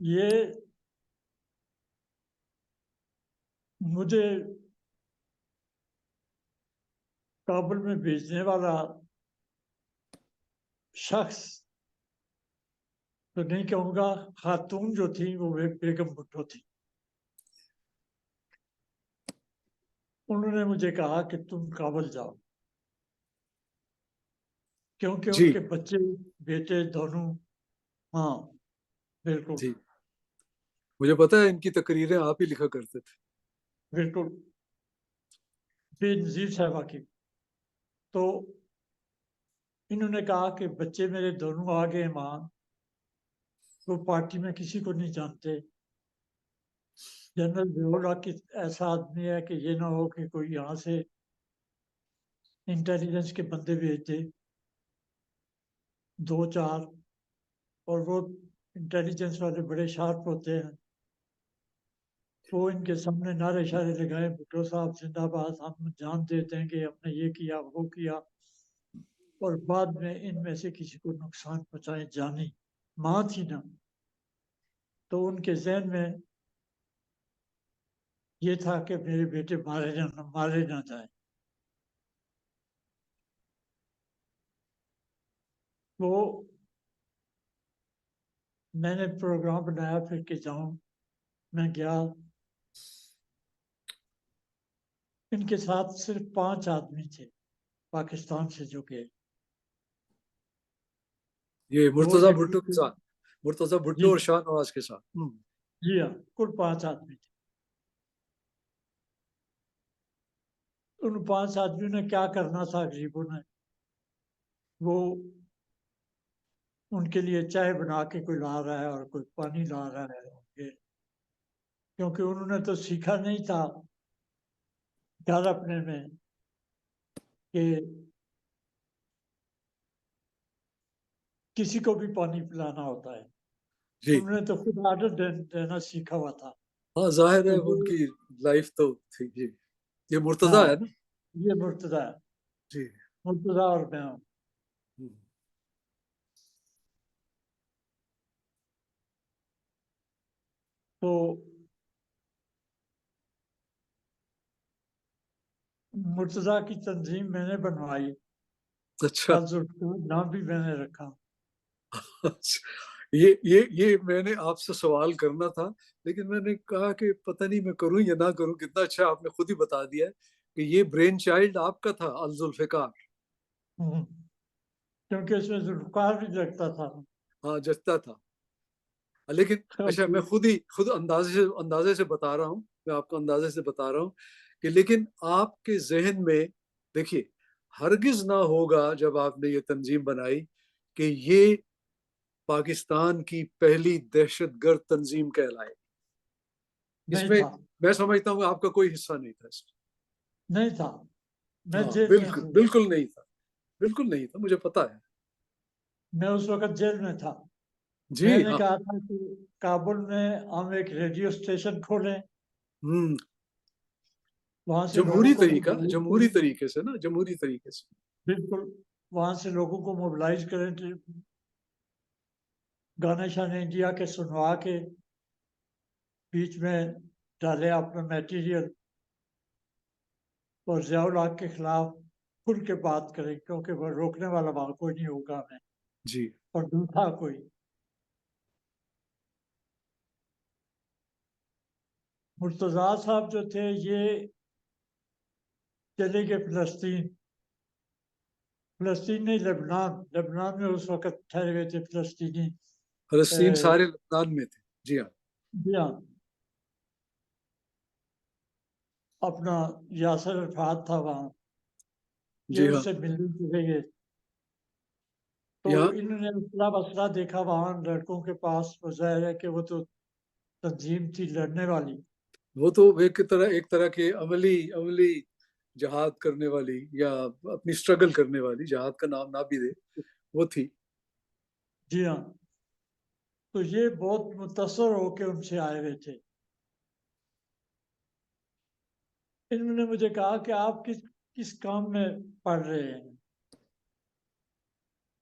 یہ مجھے کابل میں بھیجنے والا شخص تو نہیں کہوں گا، خاتون جو تھی وہ بیگم بھٹو تھی. انہوں نے مجھے کہا کہ تم کابل جاؤ، کیونکہ ان جی کے بچے بیٹے دونوں. ہاں بالکل جی، مجھے پتا ہے ان کی تقریریں آپ ہی لکھا کرتے تھے. بالکل، بے نظیر صاحبہ کی. تو انہوں نے کہا کہ بچے میرے دونوں آ گئے ماں، وہ پارٹی میں کسی کو نہیں جانتے. جنرل بیولا کی ایسا آدمی ہے کہ یہ نہ ہو کہ کوئی یہاں سے انٹیلیجنس کے بندے بھیج دے 2-4، اور وہ انٹیلیجنس والے بڑے شارپ ہوتے ہیں. وہ ان کے سامنے نعرے شارے لگائے، بھٹو صاحب زندہ باد، ہم جان دے دیں گے، ہم نے یہ کیا وہ کیا، اور بعد میں ان میں سے کسی کو نقصان پہنچائے جانی. ماں تھی نا، تو ان کے ذہن میں یہ تھا کہ میرے بیٹے مارے نہ جائیں. وہ میں نے پروگرام بنایا پھر کہ جاؤں. میں گیا، ان کے ساتھ صرف 5 آدمی تھے پاکستان سے جو گئے. یہ 2 مرتضی یہ بھٹو کے ساتھ، مرتضی بھٹو جی اور شاہ نواز کے ساتھ. جی ہاں، کل 5 آدمی تھے. ان 5 آدمیوں نے کیا کرنا تھا غریبوں نے؟ وہ ان کے لیے چائے بنا کے کوئی لا رہا ہے اور کوئی پانی لا رہا ہے، کیونکہ انہوں نے تو سیکھا نہیں تھا گھر اپنے میں کہ کسی کو بھی پانی پلانا ہوتا ہے. جی انہوں نے تو خود آرڈر دینا سیکھا ہوا تھا. ہاں، ظاہر تو ہے ان یہ کی لائف تو تھی. جی یہ مرتضی ہاں، ہے نا. یہ مرتضی ہے، جی مرتضی اور میں ہوں. تو مرتضی کی تنظیم میں نے بنوائی، اچھا. ذوالفقار نام بھی میں نے رکھا. یہ میں نے آپ سے سوال کرنا تھا، لیکن میں نے کہا کہ پتہ نہیں میں کروں یا نہ کروں. کتنا اچھا آپ نے خود ہی بتا دیا کہ یہ برین چائلڈ آپ کا تھا، الذوالفقار. کیونکہ اس میں ذوالفقار بھی لگتا تھا. ہاں جچتا تھا. لیکن اچھا میں خود اندازے سے بتا رہا ہوں، میں آپ کو اندازے سے بتا رہا ہوں کہ لیکن آپ کے ذہن میں دیکھیے ہرگز نہ ہوگا جب آپ نے یہ تنظیم بنائی کہ یہ پاکستان کی پہلی دہشت گرد تنظیم کہلائے. اس نہیں میں تھا، میں سمجھتا ہوں آپ کا کوئی حصہ نہیں تھا اس نہیں تھا. میں میں. ہاں جیل میں بالکل تھی، بالکل نہیں تھا، بالکل نہیں تھا، مجھے پتا ہے. میں اس وقت جیل میں تھا. جی میں نے ہاں. کہا تھا کہ کابل میں ہم ایک ریڈیو اسٹیشن کھولیں، ہوں. وہاں سے لوگوں جمہوری کو طریقہ، موبلائز جمہوری کریں. طریقے سے نا، جمہوری طریقے سے. بالکل، وہاں سے لوگوں کو موبلائز کریں، گانے شانے انڈیا کے سنوا کے بیچ میں ڈالے اپنا میٹیریل، اور ضیاء الحق کے خلاف کھل کے بات کریں، کیونکہ وہ روکنے والا وہاں کوئی نہیں ہوگا ہمیں، جی اور دوسرا کوئی. مرتضیٰ صاحب جو تھے یہ چلے گئے فلسطین نہیں، لبنان میں اس وقت ٹھہرے ہوئے تھے فلسطینی. فلسطین سارے لبنان میں تھے. جی ہاں. جی ہاں، اپنا یاسر عرفات تھا وہاں، یہ جی اس ہاں. سے ملنے چلے گئے. تو یہاں انہوں نے اسلحہ وسلح دیکھا وہاں لڑکوں کے پاس. وہ ظاہر ہے کہ وہ تو تنظیم تھی لڑنے والی. وہ تو ایک طرح کے عملی جہاد کرنے والی، یا اپنی سٹرگل کرنے والی، جہاد کا نام نہ بھی دے، وہ تھی. جی ہاں، تو یہ بہت متاثر ہو کے ان سے آئے ہوئے تھے. انہوں نے مجھے کہا کہ آپ کس کام میں پڑھ رہے ہیں؟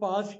5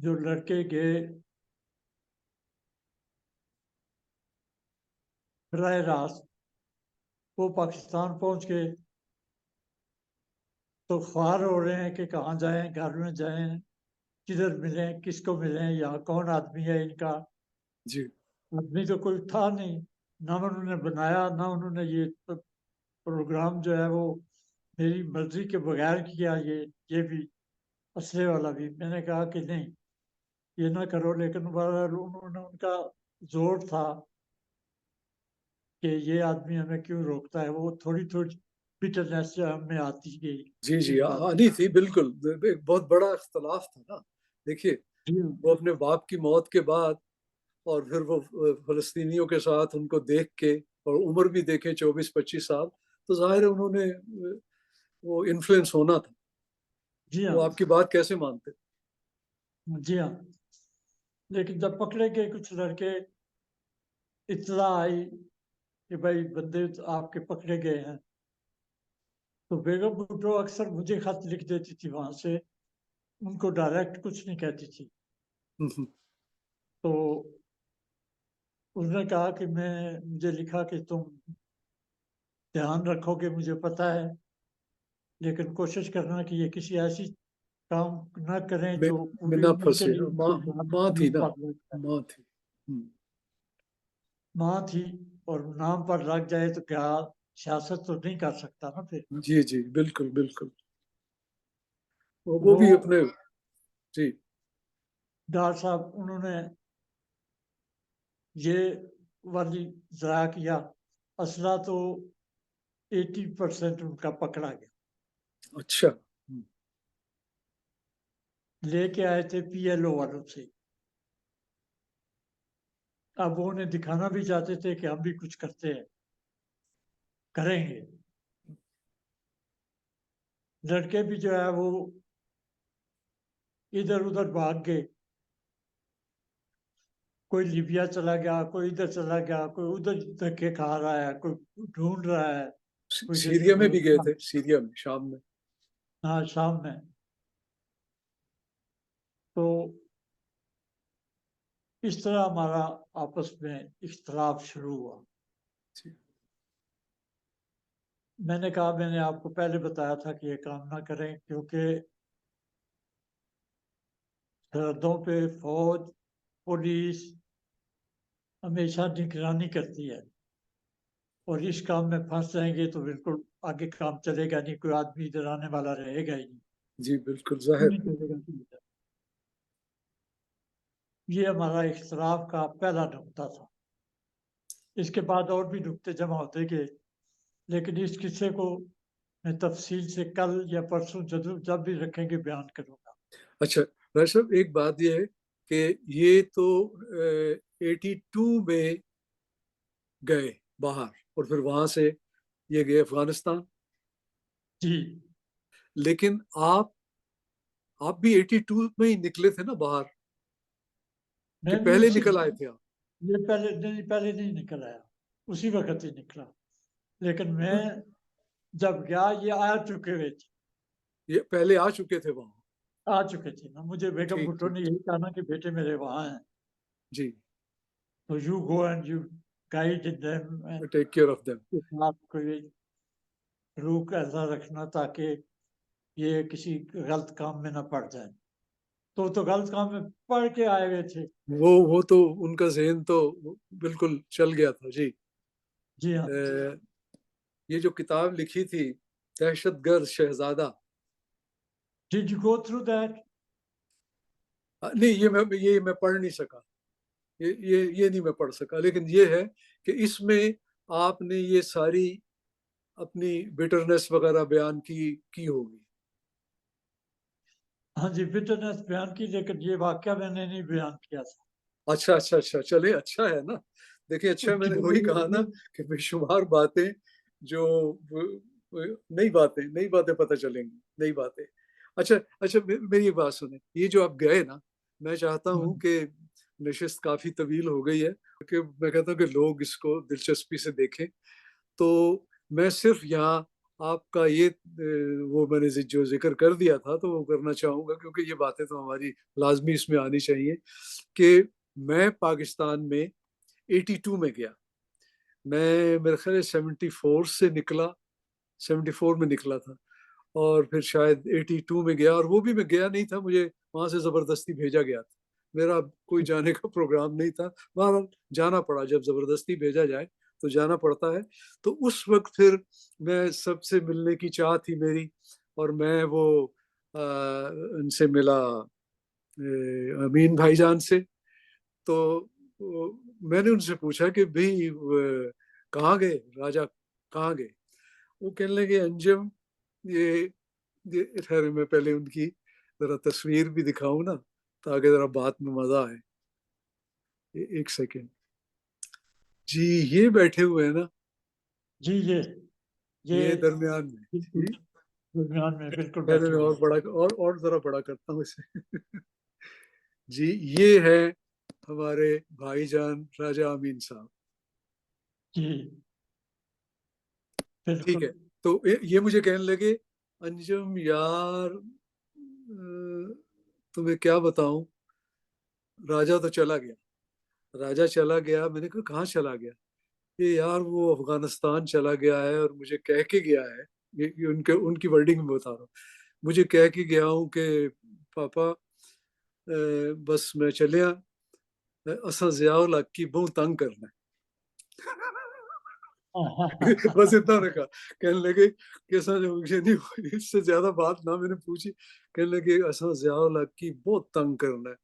جو لڑکے گئے براہ راست وہ پاکستان پہنچ گئے تو خوار ہو رہے ہیں کہ کہاں جائیں، گھر میں جائیں، کدھر ملیں، کس کو ملیں، یہاں کون آدمی ہے ان کا. جی آدمی تو کوئی تھا نہیں، نہ انہوں نے بنایا، نہ انہوں نے یہ پروگرام جو ہے وہ میری مرضی کے بغیر کیا. یہ بھی اسلحے والا بھی. میں نے کہا کہ نہیں یہ نہ کرو، لیکن بہرحال انہوں نے ان کا زور تھا کہ یہ آدمی ہمیں کیوں روکتا ہے. وہ تھوڑی تھوڑی بٹرنیس جو ہم میں آتی گئی. جی جی اس بات آنی تھی بالکل. ایک بہت بڑا اختلاف تھا نا. دیکھیے جی وہ اپنے باپ کی موت کے بعد اور پھر وہ فلسطینیوں کے ساتھ ان کو دیکھ کے اور عمر بھی دیکھے 24-25 سال، تو ظاہر ہے انہوں نے وہ انفلوئنس ہونا تھا. جی وہ ہاں آپ کی بات کیسے مانتے؟ جی ہاں. لیکن جب پکڑے گئے کچھ لڑکے، اطلاع آئی کہ بھائی بندے آپ کے پکڑے گئے ہیں، تو بیگم بھٹو اکثر مجھے خط لکھ دیتی تھی وہاں سے، ان کو ڈائریکٹ کچھ نہیں کہتی تھی. تو انہوں نے کہا کہ مجھے لکھا کہ تم دھیان رکھو گے، مجھے پتہ ہے، لیکن کوشش کرنا کہ یہ کسی ایسی کام نہ کریں میں جو میں پوری نہ عمر کے پھنسے. لیے ان ماں کو ماں تھی نام نا، پر لگ جائے. ماں تھی. ماں تھی اور نام پر لگ جائے تو کیا سیاست تو نہیں کر سکتا نا پھر. جی جی بالکل بالکل. وہ وہ بھی اپنے. جی ڈار صاحب انہوں نے یہ والی ضائع کیا. اسلحہ تو 80% ان کا پکڑا گیا. اچھا. لے کے آئے تھے پی ایل او والوں سے. اب وہ انہیں دکھانا بھی چاہتے تھے کہ ہم بھی کچھ کرتے ہیں، کریں گے. لڑکے بھی جو ہے وہ ادھر ادھر بھاگ گئے. کوئی لیبیا چلا گیا، کوئی ادھر چلا گیا، کوئی ادھر دھکے کھا رہا ہے، کوئی ڈھونڈ رہا ہے. کوئی سیریا میں بھی گئے جیسے تھے، سیریا میں، شام میں. ہاں شام میں. تو اس طرح ہمارا آپس میں اختلاف شروع ہوا. جی. میں نے کہا میں نے آپ کو پہلے بتایا تھا کہ یہ کام نہ کریں، کیونکہ سرحدوں پہ فوج پولیس ہمیشہ نگرانی کرتی ہے، اور اس کام میں پھنس جائیں گے تو بالکل آگے کام چلے گا نہیں، کوئی آدمی ادھر آنے والا رہے گا ہی نہیں. جی بالکل ظاہر. نہیں چلے گا ادھر. یہ ہمارا اختلاف کا پہلا نقطہ تھا. اس کے بعد اور بھی نقطے جمع ہوتے گئے، لیکن اس قصے کو میں تفصیل سے کل یا پرسوں جب بھی رکھیں گے بیان کروں گا. اچھا راج صاحب، ایک بات یہ ہے کہ یہ تو 82 میں گئے باہر اور پھر وہاں سے یہ گئے افغانستان. جی لیکن آپ بھی 82 میں ہی نکلے تھے نا باہر، کہ میں بھی پہلے نکل آئے تھے آپ؟ یہ پہلے نہیں نکل آیا، اسی وقت ہی نکلا. لیکن میں جب گیا یہ آ چکے ہوئے تھے، یہ پہلے آ چکے تھے وہاں؟ آ چکے تھے نا. مجھے بیگم ٹھیک بھٹو ٹھیک نے یہی کہا نا کہ بیٹے میرے وہاں ہیں، جی. تو you go and you guide them take care of them. کے ساتھ کوئی روک ایسا رکھنا تاکہ یہ کسی غلط کام میں نہ پڑ جائیں. تو غلط کام میں پڑھ کے آئے ہوئے تھے. وہ تو ان کا ذہن تو بالکل چل گیا تھا. جی. جی ہاں. یہ جو کتاب لکھی تھی دہشت گرد شہزادہ، Did you go through that? نہیں یہ میں پڑھ نہیں سکا. یہ نہیں میں پڑھ سکا. لیکن یہ ہے کہ اس میں آپ نے یہ ساری اپنی بٹرنس وغیرہ بیان کی ہوگی. ہاں جی بٹرنس بیان کی، لیکن یہ واقعہ میں نے نہیں بیان کیا تھا. اچھا اچھا اچھا چلے اچھا ہے نا. دیکھیں اچھا میں نے وہی کہا نا کہ بے شمار باتیں جو نئی باتیں پتہ چلیں گی، نئی باتیں. اچھا میری ایک بات سنیں. یہ جو آپ گئے نا، میں چاہتا ہوں کہ نشست کافی طویل ہو گئی ہے، کہ میں کہتا ہوں کہ لوگ اس کو دلچسپی سے دیکھیں. تو میں صرف یہاں آپ کا یہ وہ میں نے جو ذکر کر دیا تھا تو وہ کرنا چاہوں گا، کیونکہ یہ باتیں تو ہماری لازمی اس میں آنی چاہیے کہ میں پاکستان میں 82 میں گیا. میں میرے خیال ہے 74 سے نکلا، 74 میں نکلا تھا، اور پھر شاید 82 میں گیا، اور وہ بھی میں گیا نہیں تھا، مجھے وہاں سے زبردستی بھیجا گیا تھا. میرا کوئی جانے کا پروگرام نہیں تھا، وہاں جانا پڑا. جب زبردستی بھیجا جائے تو جانا پڑتا ہے. تو اس وقت پھر میں سب سے ملنے کی چاہ تھی میری، اور میں وہ ان سے ملا، امین بھائی جان سے. تو میں نے ان سے پوچھا کہ بھائی کہاں گئے راجا، کہاں گئے؟ وہ کہنے لگے انجم یہ ٹھہرے میں پہلے ان کی ذرا تصویر بھی دکھاؤں نا تاکہ ذرا بات میں مزہ آئے. ایک سیکنڈ جی، یہ بیٹھے ہوئے ہیں نا، جی یہ درمیان میں. جی درمیان میں بالکل پہلے بیٹھے میں اور ہوئے. بڑا اور ذرا بڑا کرتا ہوں اسے. جی یہ ہے ہمارے بھائی جان راجہ امین صاحب. جی ٹھیک بالکل. ہے. تو یہ مجھے کہنے لگے انجم یار تمہیں کیا بتاؤں، راجہ تو چلا گیا. راجہ چلا گیا. میں نے کہا کہاں چلا گیا؟ یہ یار وہ افغانستان چلا گیا ہے، اور مجھے کہہ کے گیا ہے، یہ ان کی ورڈنگ میں بتا رہا ہوں، مجھے کہہ کے گیا ہوں کہ پاپا بس میں چلیا اساں ضیاء الحق کی بہت تنگ کرنا ہے. بس اتنا نے کہا. کہنے لگے کہ اس سے زیادہ بات نہ میں نے پوچھی. کہنے لگے اساں ضیاء الحق کی بہت تنگ کرنا ہے.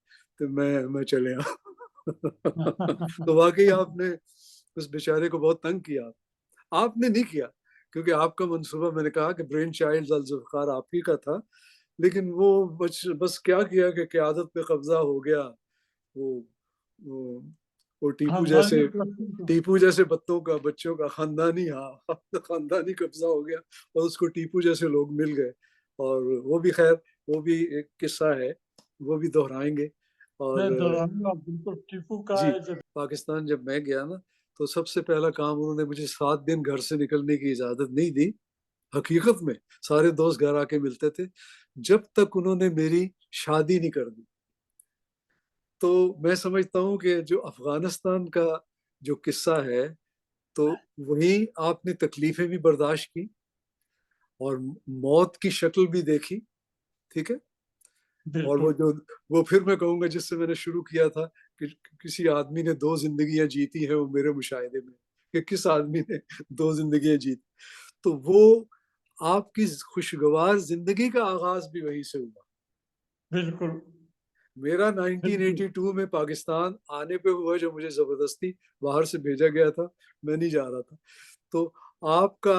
تو میں چلے تو واقعی آپ نے اس بیچارے کو بہت تنگ کیا. آپ نے نہیں کیا، کیونکہ آپ کا منصوبہ میں نے کہا کہ برین چائلڈ ذوالذوالفقار آپ ہی کا تھا، لیکن وہ بس کیا کیا کہ قیادت پہ قبضہ ہو گیا. وہ ٹیپو جیسے بچوں کا خاندانی، ہاں خاندانی قبضہ ہو گیا، اور اس کو ٹیپو جیسے لوگ مل گئے. اور وہ بھی خیر، وہ بھی ایک قصہ ہے، وہ بھی دہرائیں گے. اور بالکل ٹیپو کا جی ہے. پاکستان جب میں گیا نا تو سب سے پہلا کام انہوں نے مجھے 7 دن گھر سے نکلنے کی اجازت نہیں دی. حقیقت میں سارے دوست گھر آ کے ملتے تھے جب تک انہوں نے میری شادی نہیں کر دی. تو میں سمجھتا ہوں کہ جو افغانستان کا جو قصہ ہے تو وہیں آپ نے تکلیفیں بھی برداشت کی اور موت کی شکل بھی دیکھی. ٹھیک ہے. اور وہ پھر میں کہوں گا جس سے میں نے شروع کیا تھا کہ کسی آدمی نے 2 زندگیاں جیتی ہیں، وہ میرے مشاہدے میں کہ کس آدمی نے 2 زندگیاں جیتی. تو وہ آپ کی خوشگوار زندگی کا آغاز بھی وہیں سے ہوا. بالکل. میرا 1982 میں پاکستان آنے پہ ہوا جو مجھے زبردستی باہر سے بھیجا گیا تھا، میں نہیں جا رہا تھا. تو آپ کا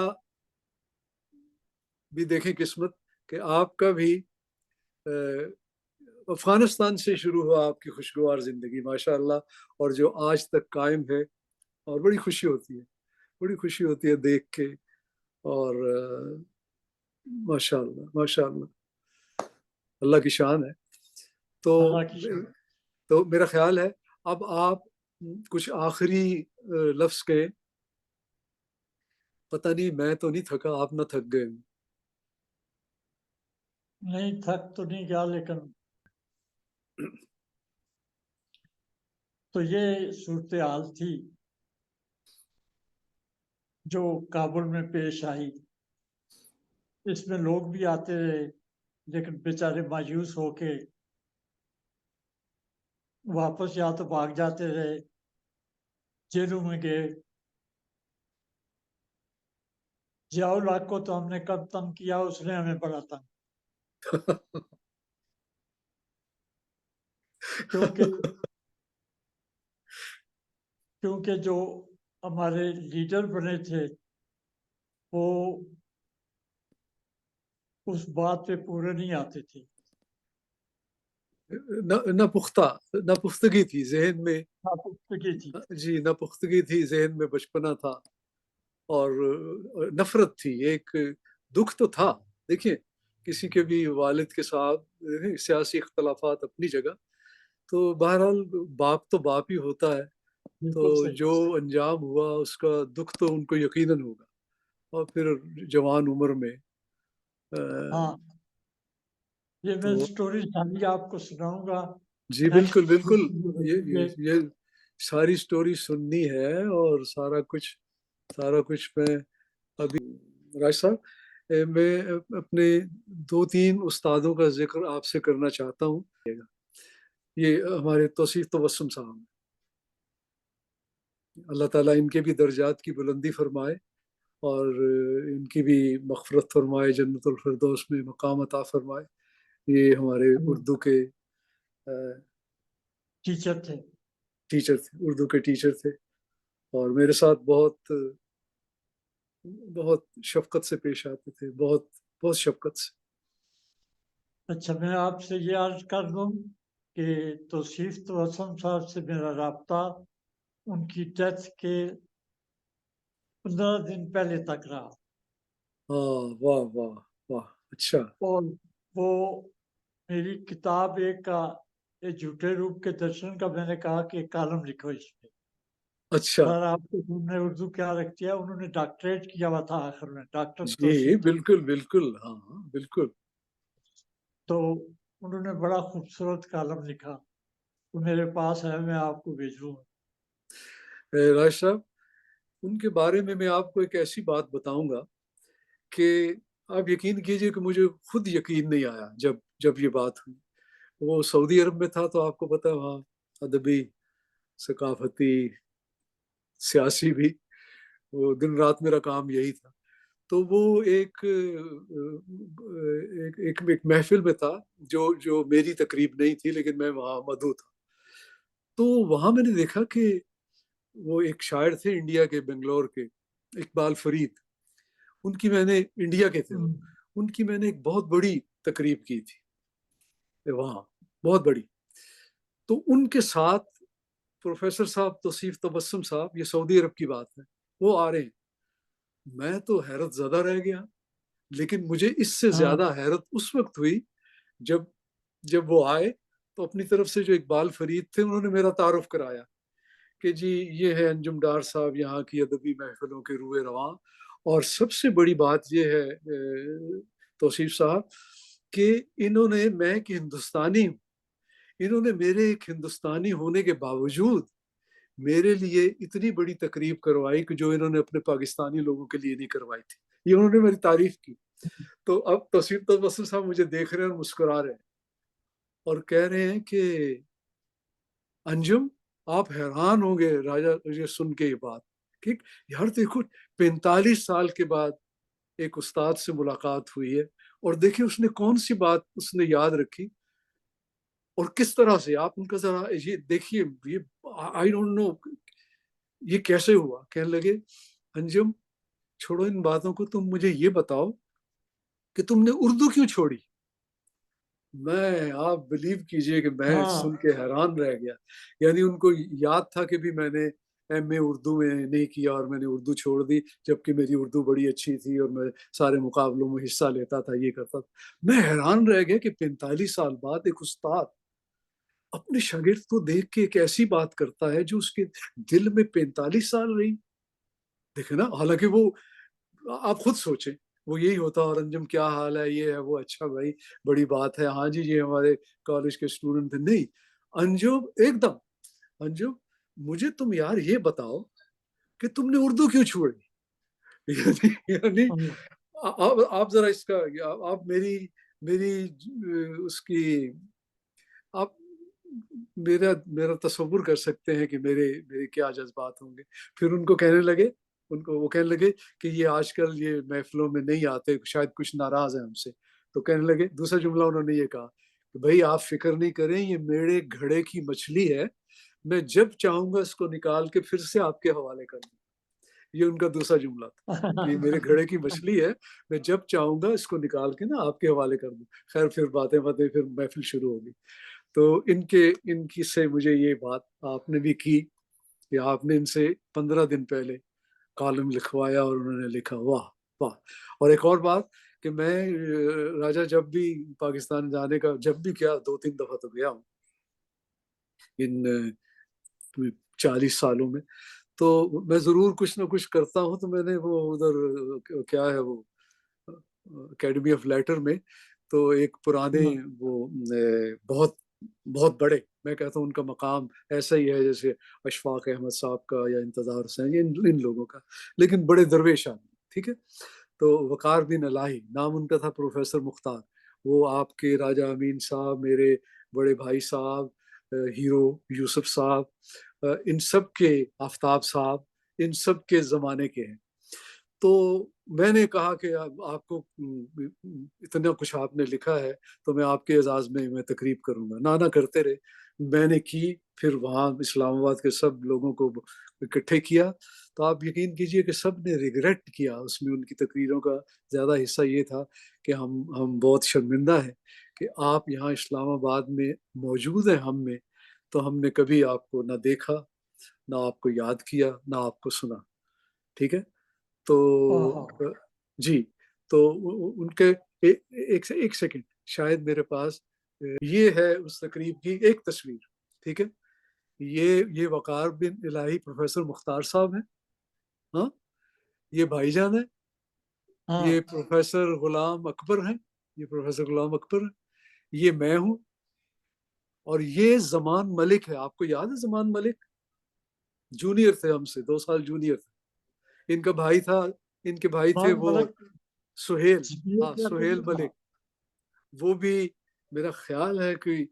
بھی دیکھیں قسمت کہ آپ کا بھی افغانستان سے شروع ہوا آپ کی خوشگوار زندگی ماشاء اللہ، اور جو آج تک قائم ہے. اور بڑی خوشی ہوتی ہے دیکھ کے. اور ماشاء اللہ اللہ کی شان ہے. تو میرا خیال ہے اب آپ کچھ آخری لفظ کہیں. پتہ نہیں میں تو نہیں تھکا، آپ نہ تھک گئے. نہیں تھک تو نہیں گیا، لیکن تو یہ صورتحال تھی جو کابل میں پیش آئی. اس میں لوگ بھی آتے رہے لیکن بیچارے مایوس ہو کے واپس یا تو بھاگ جاتے رہے، جیلوں میں گئے. ضیاء الحق کو تو ہم نے کب تنگ کیا، اس نے ہمیں بڑا تنگ. کیونکہ جو ہمارے لیڈر بنے تھے وہ اس بات پہ پورے نہیں آتے تھے. نہ پختگی تھی ذہن میں. جی نہ پختگی تھی ذہن میں، بچپنا تھا اور نفرت تھی. ایک دکھ تو تھا. دیکھیں کسی کے بھی والد کے ساتھ سیاسی اختلافات اپنی جگہ، تو بہرحال باپ تو باپ ہی ہوتا ہے. تو جو انجام ہوا اس کا دکھ تو ان کو یقیناً ہوگا. اور پھر جوان عمر میں ہاں یہ میں تو سٹوری ساری آپ کو سناؤں گا جی نیکسٹ بالکل بالکل، یہ یہ ساری سٹوری سننی ہے اور سارا کچھ میں ابھی راج صاحب میں اپنے 2-3 استادوں کا ذکر آپ سے کرنا چاہتا ہوں. یہ ہمارے توصیف تبسم صاحب، اللہ تعالیٰ ان کے بھی درجات کی بلندی فرمائے اور ان کی بھی مغفرت فرمائے، جنت الفردوس میں مقام عطا فرمائے. یہ ہمارے اردو کے ٹیچر تھے. ٹیچر تھے، اردو کے ٹیچر تھے، اور میرے ساتھ بہت شفقت سے پیش آتے تھے، بہت شفقت سے. اچھا میں آپ سے یہ عرض کر دوں کہ توصیف تبسم صاحب سے میرا رابطہ ان کی ڈیتھ کے 15 دن پہلے تک رہا. ہاں واہ واہ واہ، اچھا. اور وہ میری کتاب ایک کا جھوٹے روپ کے درشن کا میں نے کہا کہ کالم لکھو اس پہ. اچھا سر آپ کے سامنے اردو کیا رکھتی ہے، انہوں نے ڈاکٹریٹ کیا ہوا تھا آخر میں، ڈاکٹر جی توصیف. بالکل بالکل، ہاں بالکل. تو انہوں نے بڑا خوبصورت کالم لکھا، وہ میرے پاس ہے، میں آپ کو بھیجوں. راج صاحب، ان کے بارے میں آپ کو ایک ایسی بات بتاؤں گا کہ آپ یقین کیجئے کہ مجھے خود یقین نہیں آیا جب یہ بات ہوئی. وہ سعودی عرب میں تھا تو آپ کو پتا ہے وہاں ادبی، ثقافتی، سیاسی بھی، وہ دن رات میرا کام یہی تھا. تو وہ ایک محفل میں تھا جو میری تقریب نہیں تھی، لیکن میں وہاں مدعو تھا. تو وہاں میں نے دیکھا کہ وہ ایک شاعر تھے انڈیا کے، بنگلور کے، اقبال فرید. ان کی میں نے، انڈیا کے تھے وہ، ان کی میں نے ایک بہت بڑی تقریب کی تھی وہاں، بہت بڑی. تو ان کے ساتھ پروفیسر صاحب توصیف تبسم صاحب، یہ سعودی عرب کی بات ہے، وہ آ رہے ہیں. میں تو حیرت زدہ رہ گیا، لیکن مجھے اس سے زیادہ حیرت اس وقت ہوئی جب وہ آئے تو اپنی طرف سے جو اقبال فرید تھے انہوں نے میرا تعارف کرایا کہ جی یہ ہے انجم ڈار صاحب، یہاں کی ادبی محفلوں کے روئے رواں. اور سب سے بڑی بات یہ ہے توصیف صاحب کہ انہوں نے، میں ایک ہندوستانی ہوں، انہوں نے میرے ایک ہندوستانی ہونے کے باوجود میرے لیے اتنی بڑی تقریب کروائی کہ جو انہوں نے اپنے پاکستانی لوگوں کے لیے نہیں کروائی تھی. یہ انہوں نے میری تعریف کی. تو اب توصیف تبسم صاحب مجھے دیکھ رہے ہیں اور مسکرا رہے ہیں اور کہہ رہے ہیں کہ انجم آپ حیران ہوں گے راجا یہ سن کے یہ بات کہ یار دیکھو 45 سال کے بعد ایک استاد سے ملاقات ہوئی ہے، اور دیکھیں اس نے کون سی بات اس نے یاد رکھی اور کس طرح سے. آپ ان کا ذرا یہ دیکھیے، یہ آئی ڈونٹ نو یہ کیسے ہوا. کہنے لگے انجم چھوڑو ان باتوں کو، تم مجھے یہ بتاؤ کہ تم نے اردو کیوں چھوڑی. میں، آپ بلیو کیجئے کہ میں سن کے حیران رہ گیا. یعنی ان کو یاد تھا کہ بھی میں نے ایم اے اردو میں نہیں کیا اور میں نے اردو چھوڑ دی، جبکہ میری اردو بڑی اچھی تھی اور میں سارے مقابلوں میں حصہ لیتا تھا، یہ کرتا تھا. میں حیران رہ گیا کہ 45 سال بعد ایک استاد اپنے شاگرد کو دیکھ کے ایک ایسی بات کرتا ہے جو اس کے دل میں 45 سال رہی. دیکھے نا، حالانکہ وہ، آپ خود سوچیں، وہ یہی ہوتا اور انجم کیا حال ہے، یہ ہے وہ، اچھا بھائی بڑی بات ہے، ہاں جی یہ ہمارے کالج کے اسٹوڈنٹ تھے. نہیں، انجم ایک دم، انجم مجھے تم یار یہ بتاؤ کہ تم نے اردو کیوں چھوڑی. یعنی آپ ذرا اس کا، آپ میری اس کی، آپ میرا تصور کر سکتے ہیں کہ میرے کیا جذبات ہوں گے. پھر ان کو کہنے لگے، وہ کہنے لگے کہ یہ آج کل یہ محفلوں میں نہیں آتے، شاید کچھ ناراض ہیں ہم سے. تو کہنے لگے، دوسرا جملہ انہوں نے یہ کہا کہ بھائی آپ فکر نہیں کریں، یہ میرے گھڑے کی مچھلی ہے، میں جب چاہوں گا اس کو نکال کے پھر سے آپ کے حوالے کر دوں. یہ ان کا دوسرا جملہ تھا کہ یہ میرے گھڑے کی مچھلی ہے، میں جب چاہوں گا اس کو نکال کے نا آپ کے حوالے کر دوں. خیر پھر باتیں پھر محفل شروع ہوگی. تو ان کی سے مجھے یہ بات آپ نے بھی کی کہ آپ نے ان سے 15 دن پہلے کالم لکھوایا اور انہوں نے لکھا. واہ واہ. اور ایک اور بات کہ میں راجا جب بھی پاکستان جانے کا، جب بھی کیا 2-3 دفعہ تو گیا ہوں ان 40 سالوں میں، تو میں ضرور کچھ نہ کچھ کرتا ہوں. تو میں نے وہ ادھر کیا ہے وہ اکیڈمی آف لیٹر میں تو ایک پرانے وہ بہت بہت بڑے، میں کہتا ہوں ان کا مقام ایسا ہی ہے جیسے اشفاق احمد صاحب کا یا انتظار حسین یا ان لوگوں کا، لیکن بڑے درویش آدمی. ٹھیک ہے. تو وقار الدین الہی نام ان کا تھا، پروفیسر مختار. وہ آپ کے راجہ امین صاحب، میرے بڑے بھائی صاحب، ہیرو یوسف صاحب، ان سب کے، آفتاب صاحب، ان سب کے زمانے کے ہیں. تو میں نے کہا کہ آپ کو اتنا کچھ آپ نے لکھا ہے تو میں آپ کے اعزاز میں تقریب کروں گا. نہ کرتے رہے. میں نے کی، پھر وہاں اسلام آباد کے سب لوگوں کو اکٹھے کیا. تو آپ یقین کیجئے کہ سب نے ریگریٹ کیا اس میں. ان کی تقریروں کا زیادہ حصہ یہ تھا کہ ہم بہت شرمندہ ہیں کہ آپ یہاں اسلام آباد میں موجود ہیں ہم میں، تو ہم نے کبھی آپ کو نہ دیکھا، نہ آپ کو یاد کیا، نہ آپ کو سنا. ٹھیک ہے. تو جی، تو ان کے ایک سیکنڈ، شاید میرے پاس یہ ہے اس تقریب کی ایک تصویر. ٹھیک ہے. یہ وقار بن الہی پروفیسر مختار صاحب ہیں. ہاں، یہ بھائی جان ہے. یہ پروفیسر غلام اکبر ہیں. یہ پروفیسر غلام اکبر ہیں. یہ میں ہوں. اور یہ زمان ملک ہے. آپ کو یاد ہے زمان ملک؟ جونیئر تھے ہم سے، 2 سال جونیئر تھے. ان کا بھائی تھا، ان کے بھائی تھے وہ سہیل. ہاں، سہیل ملک. وہ بھی میرا خیال ہے کہ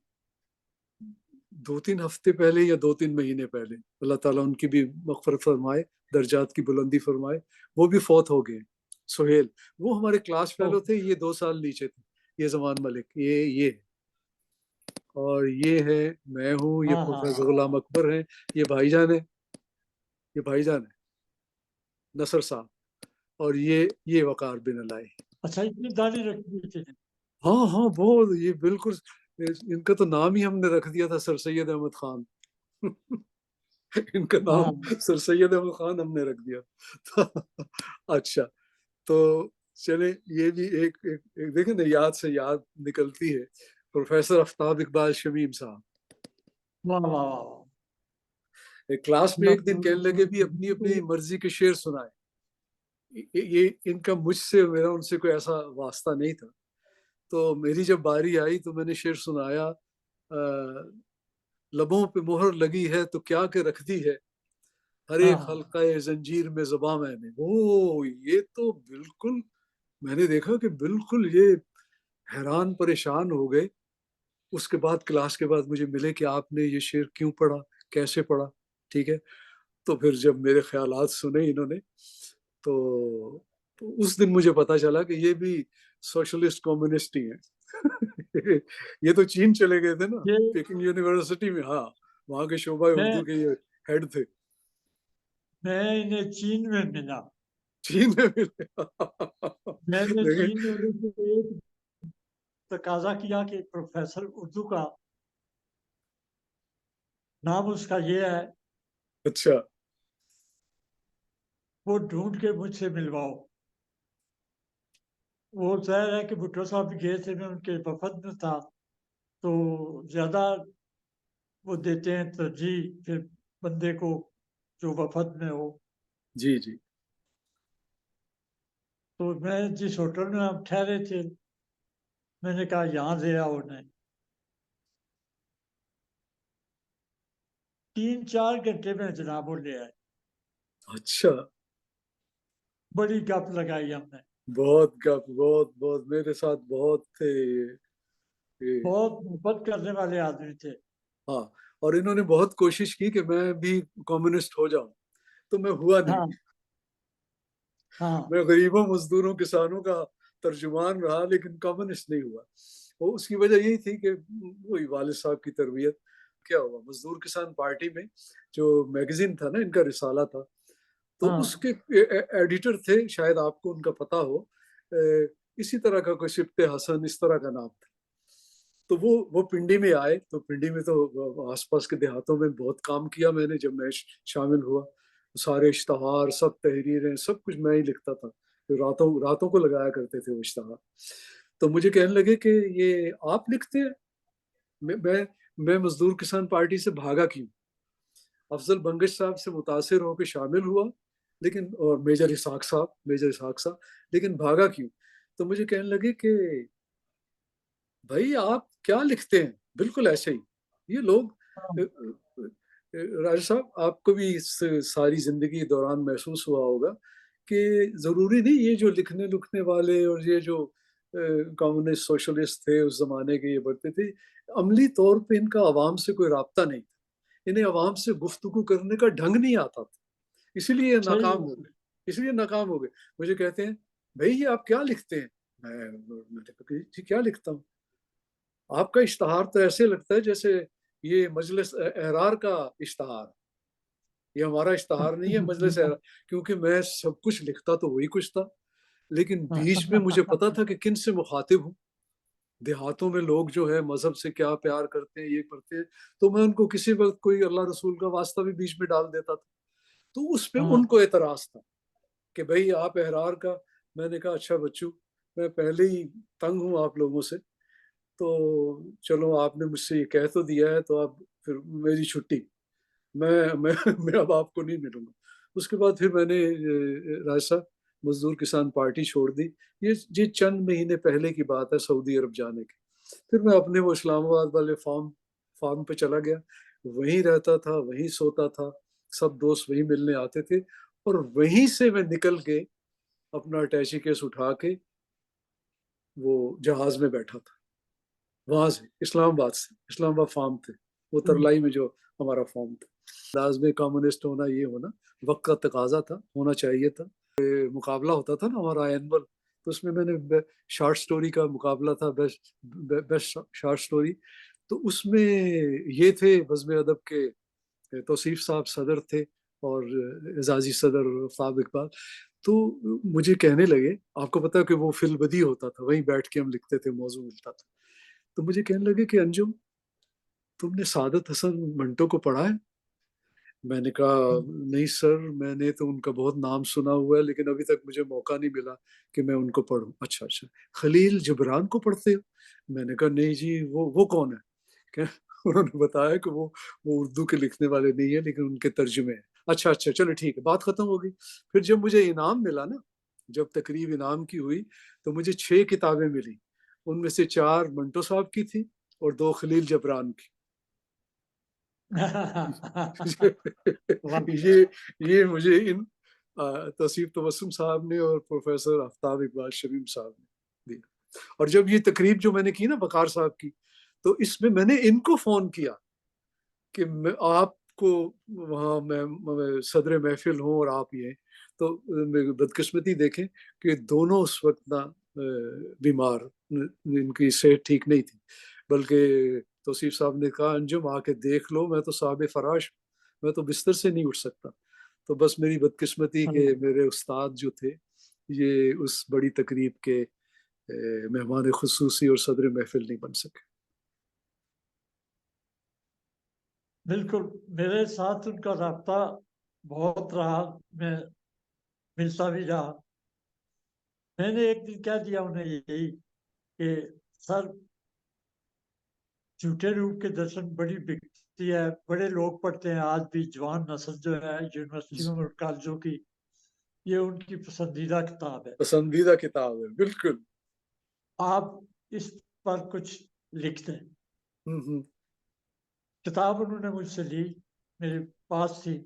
2-3 ہفتے پہلے یا 2-3 مہینے پہلے، اللہ تعالیٰ ان کی بھی مغفرت فرمائے، درجات کی بلندی فرمائے، وہ بھی فوت ہو گئے. سہیل وہ ہمارے کلاس فیلو تھے. یہ 2 سال نیچے تھے. یہ زمان ملک، یہ اور یہ ہے میں ہوں. یہ پروفیسر غلام اکبر ہیں. یہ بھائی جان ہے. یہ بھائی جان ہے نصر صاحب. اور یہ وقار بن الہی. اچھا، اتنی داڑھی رکھی تھی؟ ہاں بہت. یہ بالکل ان کا تو نام ہی ہم نے رکھ دیا تھا سر سید احمد خان. ان کا نام سر سید احمد خان ہم نے رکھ دیا. اچھا، تو چلے یہ بھی ایک دیکھیں نا، یاد سے یاد نکلتی ہے. پروفیسر آفتاب اقبال شمیم صاحب کلاس میں ایک دن کہنے لگے بھی اپنی مرضی کے شعر سنائے. یہ ان کا مجھ سے، میرا ان سے کوئی ایسا واسطہ نہیں تھا. تو میری جب باری آئی تو میں نے شعر سنایا. لبوں پہ مہر لگی ہے تو کیا کہ رکھ دی ہے، ہر ایک حلقہ زنجیر میں زباں میں نے. یہ تو بالکل، میں نے دیکھا کہ بالکل یہ حیران پریشان ہو گئے. اس کے بعد کلاس کے بعد مجھے ملے کہ آپ نے یہ شعر کیوں پڑھا، کیسے پڑھا. ٹھیک ہے. تو پھر جب میرے خیالات سنے انہوں نے تو اس دن مجھے پتا چلا کہ یہ بھی سوشلسٹ کمیونسٹ ہی ہیں. یہ تو چین چلے گئے تھے نا، پیکنگ یونیورسٹی میں. ہاں، وہاں کے شعبہ اردو کے یہ ہیڈ تھے. میں انہیں چین میں ملا. چین میں ملے. میں نے چین میں تقاضا کیا کہ پروفیسر اردو کا نام اس کا یہ ہے. اچھا. وہ ڈھونڈ کے مجھ سے ملواؤ. وہ ظاہر ہے کہ بھٹو صاحب بھی گئے تھے، میں ان کے وفد میں تھا، تو زیادہ وہ دیتے ہیں ترجیح پھر بندے کو جو وفد میں ہو. جی جی. تو میں جس ہوٹل میں ہم ٹھہرے تھے، میں نے کہا یہاں لے آؤ انہیں. 3-4 گھنٹے میں جناب وہ لے آئے. اچھا. بڑی گپ لگائی ہم نے. بہت گپ، بہت میرے ساتھ بہت تھے. بہت محبت کرنے والے آدمی تھے. ہاں، اور انہوں نے بہت کوشش کی کہ میں بھی کمیونسٹ ہو جاؤں، تو میں ہوا نہیں. میں غریبوں، مزدوروں، کسانوں کا ترجمان رہا لیکن کمیونسٹ نہیں ہوا. اس کی وجہ یہی تھی کہ وہی والد صاحب کی تربیت. کیا ہوا، مزدور کسان پارٹی میں جو میگزین تھا نا، ان کا رسالہ تھا، تو اس کے ایڈیٹر تھے، شاید آپ کو ان کا پتہ ہو، اسی طرح کا کوئی سبت حسن اس طرح کا نام تھا. تو وہ پنڈی میں آئے. تو پنڈی میں تو آس پاس کے دیہاتوں میں بہت کام کیا میں نے. جب میں شامل ہوا، سارے اشتہار، سب تحریریں، سب کچھ میں ہی لکھتا تھا. راتوں کو لگایا کرتے تھے وہ اشتہار. تو مجھے کہنے لگے کہ یہ آپ لکھتے ہیں. میں مزدور کسان پارٹی سے بھاگا کیوں؟ افضل بنگش صاحب سے متاثر ہو کے شامل ہوا، لیکن اور میجر اسحاق صاحب لیکن بھاگا کیوں؟ تو مجھے کہنے لگے کہ بھائی آپ کیا لکھتے ہیں، بالکل ایسے ہی یہ لوگ راجہ صاحب آپ کو بھی اس ساری زندگی دوران محسوس ہوا ہوگا کہ ضروری نہیں یہ جو لکھنے والے اور یہ جو کمیونسٹ سوشلسٹ تھے اس زمانے کے یہ بڑھتے تھے، عملی طور پہ ان کا عوام سے کوئی رابطہ نہیں تھا، انہیں عوام سے گفتگو کرنے کا ڈھنگ نہیں آتا تھا، اسی لیے ناکام ہو گئے مجھے کہتے ہیں بھائی یہ آپ کیا لکھتے ہیں؟ میں جی کیا لکھتا ہوں؟ آپ کا اشتہار تو ایسے لگتا ہے جیسے یہ مجلس احرار کا اشتہار، یہ ہمارا اشتہار نہیں ہے مجلس احرار، کیونکہ میں سب کچھ لکھتا تو وہی کچھ تھا، لیکن بیچ میں مجھے پتا تھا کہ کن سے مخاطب ہوں۔ دیہاتوں میں لوگ جو ہے مذہب سے کیا پیار کرتے ہیں، یہ کرتے ہیں، تو میں ان کو کسی وقت کوئی اللہ رسول کا واسطہ بھی بیچ میں ڈال دیتا تھا، تو اس پہ ان کو اعتراض تھا کہ بھئی آپ احرار کا۔ میں نے کہا اچھا بچوں، میں پہلے ہی تنگ ہوں آپ لوگوں سے، تو چلو آپ نے مجھ سے یہ کہہ تو دیا ہے، تو اب پھر میری چھٹی، میں اب آپ کو نہیں ملوں گا۔ اس کے بعد پھر میں نے راج صاحب مزدور کسان پارٹی چھوڑ دی، یہ چند مہینے پہلے کی بات ہے سعودی عرب جانے کی۔ پھر میں اپنے وہ اسلام آباد والے فارم پہ چلا گیا، وہیں رہتا تھا، وہیں سوتا تھا، سب دوست وہیں ملنے آتے تھے، اور وہیں سے میں نکل کے اپنا اٹیچی کیس اٹھا کے وہ جہاز میں بیٹھا تھا، وہاں سے اسلام آباد فارم تھے وہ ترلائی میں جو ہمارا فارم تھا۔ انداز میں کمیونسٹ ہونا، یہ ہونا وقت کا تقاضا تھا، ہونا چاہیے تھا۔ مقابلہ ہوتا تھا نا ہمارا اینول، تو اس میں میں نے شارٹ سٹوری کا مقابلہ تھا، بیسٹ شارٹ سٹوری، تو اس میں یہ تھے بزم ادب کے توصیف صاحب صدر تھے اور اعزازی صدر آفتاب اقبال، تو مجھے کہنے لگے، آپ کو پتا کہ وہ فی البدی ہوتا تھا، وہیں بیٹھ کے ہم لکھتے تھے، موضوع ملتا تھا، تو مجھے کہنے لگے کہ انجم تم نے سعادت حسن منٹو کو پڑھا ہے؟ میں نے کہا نہیں سر، میں نے تو ان کا بہت نام سنا ہوا ہے، لیکن ابھی تک مجھے موقع نہیں ملا کہ میں ان کو پڑھوں۔ اچھا خلیل جبران کو پڑھتے ہو؟ میں نے کہا نہیں جی، وہ کون ہے؟ کہ انہوں نے بتایا کہ وہ اردو کے لکھنے والے نہیں ہیں، لیکن ان کے ترجمے ہیں۔ اچھا چلو ٹھیک ہے، بات ختم ہو گئی۔ پھر جب مجھے انعام ملا نا، جب تقریب انعام کی ہوئی، تو مجھے 6 کتابیں ملی، ان میں سے 4 منٹو صاحب کی تھی اور 2 خلیل جبران کی۔ یہ مجھے ان توصیف تبسم صاحب نے اور پروفیسر آفتاب اقبال شمیم صاحب نے دیا۔ اور جب یہ تقریب جو میں نے کی نا وقار صاحب کی، تو اس میں میں نے ان کو فون کیا کہ آپ کو وہاں میں صدر محفل ہوں اور آپ یہ، تو بدقسمتی دیکھیں کہ دونوں اس وقت نہ بیمار، ان کی صحت ٹھیک نہیں تھی، بلکہ توصیف صاحب نے کہا انجم آ کے دیکھ لو، میں تو صاحب فراش، میں تو بستر سے نہیں اٹھ سکتا۔ تو بس میری بدقسمتی کہ میرے استاد جو تھے یہ اس بڑی تقریب کے مہمان خصوصی اور صدر محفل نہیں بن سکے۔ بالکل، میرے ساتھ ان کا رابطہ بہت رہا، میں ملتا بھی رہا۔ میں نے ایک دن کہہ دیا انہیں یہی کہ سر جھوٹے روپ کے درشن بڑی بکتی ہے، بڑے لوگ پڑھتے ہیں آج بھی، جوان نسل جو ہے یونیورسٹیوں اور کالجوں کی، یہ ان کی پسندیدہ کتاب ہے، پسندیدہ کتاب ہے، بالکل، آپ اس پر کچھ لکھ دیں۔ ہوں کتاب انہوں نے مجھ سے لی، میرے پاس تھی،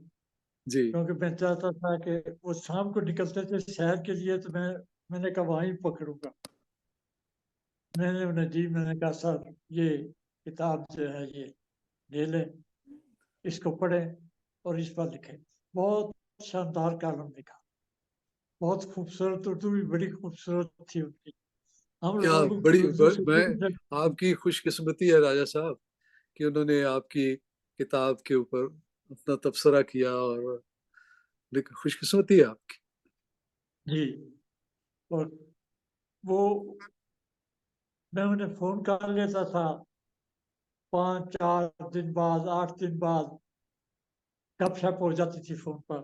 جی کیونکہ میں چاہتا تھا کہ وہ شام کو نکلتے تھے سیر کے لیے، تو میں نے کہا وہیں پکڑوں گا۔ میں نے انہیں دی، میں نے کہا سر یہ کتاب جو ہے یہ لے لیں، اس کو پڑھیں اور اس پر لکھیں۔ بہت شاندار کالم لکھا، بہت خوبصورت اردو بھی بڑی خوبصورت تھی ان کی۔ ہم کیا لوگوں کی بڑی اردو سے میں آپ کی خوش قسمتی ہے راجہ صاحب کہ انہوں نے آپ کی کتاب کے اوپر اپنا تبصرہ کیا، اور خوش قسمتی ہے آپ کی۔ جی، اور وہ میں انہیں فون کر لیتا تھا 5-4 دن بعد، 8 دن بعد گپ شپ ہو جاتی تھی فون پر۔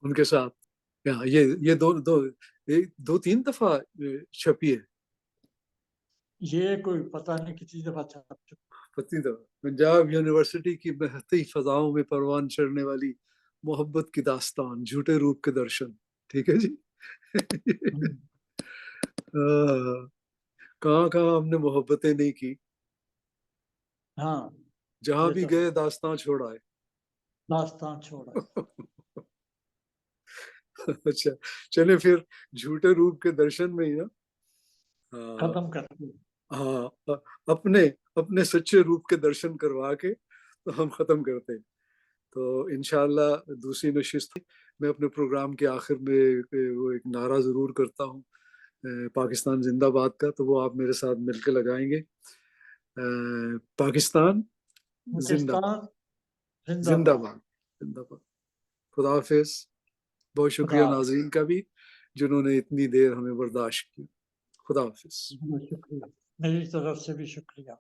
ان کے ساتھ یہ 2-3 دفعہ چھپی ہے، یہ کوئی پتہ نہیں کتنی دفعہ چھپ چکا۔ پتنی دفعہ پنجاب یونیورسٹی کی بہتی فضاؤں میں پروان چڑھنے والی محبت کی داستان، جھوٹے روپ کے درشن. ٹھیک ہے جی. کہاں کہاں ہم نے محبتیں نہیں کی، ہاں جہاں یہ بھی تو گئے داستان چھوڑ آئے. داستان چھوڑا. اچھا چلے پھر جھوٹے روپ کے درشن میں ہی نا ختم کرتے ہیں. ہاں اپنے اپنے سچے روپ کے درشن کروا کے تو ہم ختم کرتے ہیں. تو انشاءاللہ دوسری نشست میں اپنے پروگرام کے آخر میں وہ ایک نعرہ ضرور کرتا ہوں پاکستان زندہ باد کا، تو وہ آپ میرے ساتھ مل کے لگائیں گے. پاکستان زندہ پاکستان زندہ زندہ باد. باد زندہ باد. خدا حافظ. بہت شکریہ خدا ناظرین کا بھی جنہوں نے اتنی دیر ہمیں برداشت کی. خدا حافظ. شکریہ، میری طرف سے بھی شکریہ.